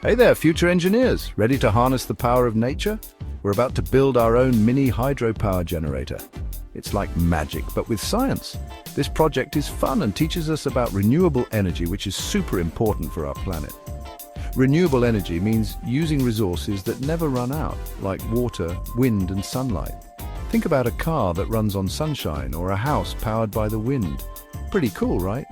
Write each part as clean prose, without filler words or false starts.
Hey there, future engineers. Ready to harness the power of nature? We're about to build our own mini hydropower generator. It's like magic, but with science. This project is fun and teaches us about renewable energy, which is super important for our planet. Renewable energy means using resources that never run out, like water, wind, and sunlight. Think about a car that runs on sunshine or a house powered by the wind. Pretty cool, right?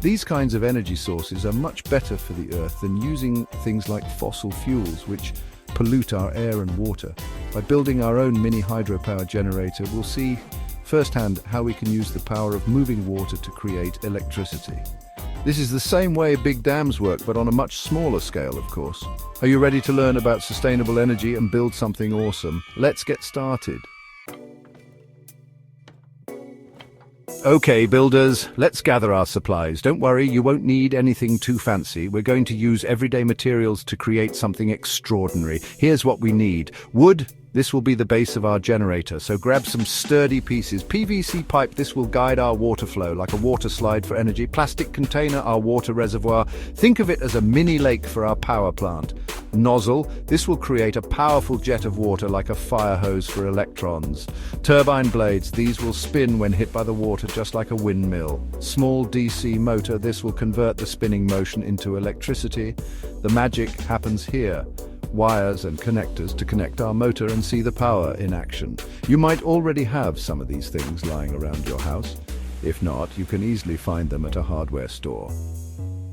These kinds of energy sources are much better for the Earth than using things like fossil fuels, which pollute our air and water. By building our own mini hydropower generator, we'll see firsthand how we can use the power of moving water to create electricity. This is the same way big dams work, but on a much smaller scale, of course. Are you ready to learn about sustainable energy and build something awesome? Let's get started. Okay, builders, let's gather our supplies. Don't worry, you won't need anything too fancy. We're going to use everyday materials to create something extraordinary. Here's what we need. Wood. This will be the base of our generator, so grab some sturdy pieces. PVC pipe, this will guide our water flow, like a water slide for energy. Plastic container, our water reservoir. Think of it as a mini lake for our power plant. Nozzle, this will create a powerful jet of water like a fire hose for electrons. Turbine blades, these will spin when hit by the water just like a windmill. Small DC motor, this will convert the spinning motion into electricity. The magic happens here. Wires and connectors to connect our motor and see the power in action. You might already have some of these things lying around your house. If not, you can easily find them at a hardware store.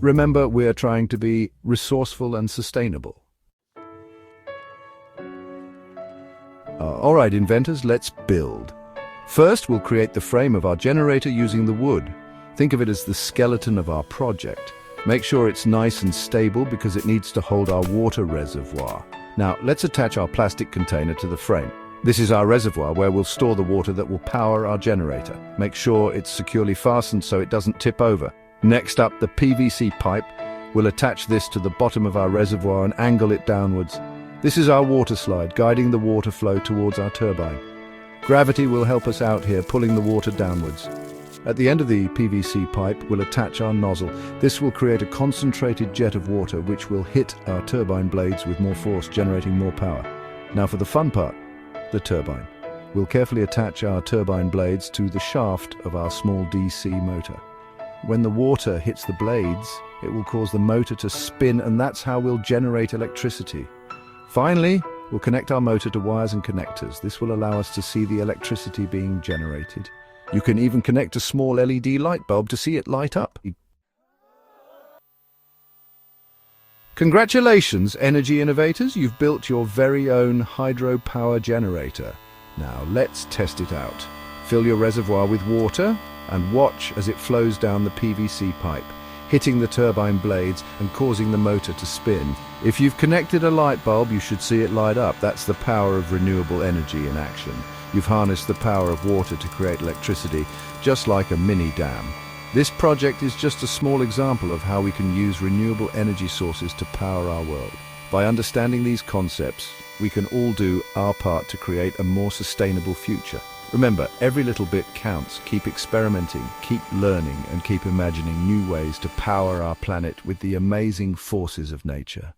Remember, we're trying to be resourceful and sustainable. All right, inventors, let's build. First, we'll create the frame of our generator using the wood. Think of it as the skeleton of our project. Make sure it's nice and stable because it needs to hold our water reservoir. Now, let's attach our plastic container to the frame. This is our reservoir where we'll store the water that will power our generator. Make sure it's securely fastened so it doesn't tip over. Next up, the PVC pipe. We'll attach this to the bottom of our reservoir and angle it downwards. This is our water slide, guiding the water flow towards our turbine. Gravity will help us out here, pulling the water downwards. At the end of the PVC pipe, we'll attach our nozzle. This will create a concentrated jet of water which will hit our turbine blades with more force, generating more power. Now for the fun part, the turbine. We'll carefully attach our turbine blades to the shaft of our small DC motor. When the water hits the blades, it will cause the motor to spin, and that's how we'll generate electricity. Finally, we'll connect our motor to wires and connectors. This will allow us to see the electricity being generated. You can even connect a small LED light bulb to see it light up. Congratulations, energy innovators! You've built your very own hydropower generator. Now let's test it out. Fill your reservoir with water and watch as it flows down the PVC pipe, hitting the turbine blades and causing the motor to spin. If you've connected a light bulb, you should see it light up. That's the power of renewable energy in action. You've harnessed the power of water to create electricity, just like a mini dam. This project is just a small example of how we can use renewable energy sources to power our world. By understanding these concepts, we can all do our part to create a more sustainable future. Remember, every little bit counts. Keep experimenting, keep learning, and keep imagining new ways to power our planet with the amazing forces of nature.